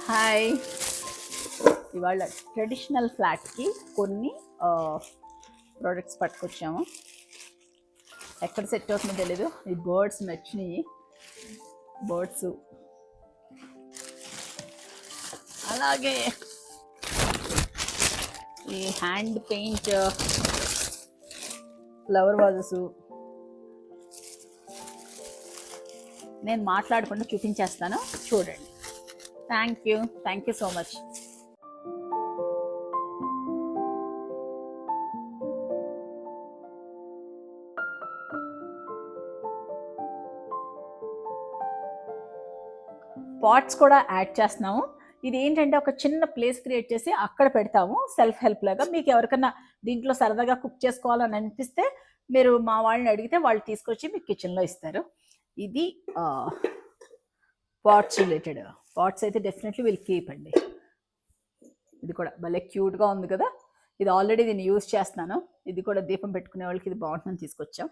Hi, ఇవాళ traditional ఫ్లాట్కి కొన్ని ప్రోడక్ట్స్ పట్టుకొచ్చాము. ఎక్కడ సెట్ అవుతుందో తెలీదు. ఈ బర్డ్స్ నచ్చినాయి. బర్డ్స్ అలాగే ఈ హ్యాండ్ పెయింట్ ఫ్లవర్ వాజెస్ నేను మాట్లాడకుండా చూపించేస్తాను, చూడండి. Thank you so much. Pots కూడా యాడ్ చేస్తున్నాము. ఇది ఏంటంటే ఒక చిన్న ప్లేస్ క్రియేట్ చేసి అక్కడ పెడతాము, సెల్ఫ్ హెల్ప్ లాగా. మీకు ఎవరికన్నా దీంట్లో సరదాగా కుక్ చేసుకోవాలని అనిపిస్తే మీరు మా వాళ్ళని అడిగితే వాళ్ళు తీసుకొచ్చి మీకు కిచెన్లో ఇస్తారు. ఇది పాట్స్ రిలేటెడ్. పాట్స్ అయితే డెఫినెట్లీ విల్ కీప్ అండి. ఇది కూడా భలే క్యూట్గా ఉంది కదా. ఇది ఆల్రెడీ దీన్ని యూజ్ చేస్తున్నాను. ఇది కూడా దీపం పెట్టుకునే వాళ్ళకి ఇది బాగుంటుందని తీసుకొచ్చాం.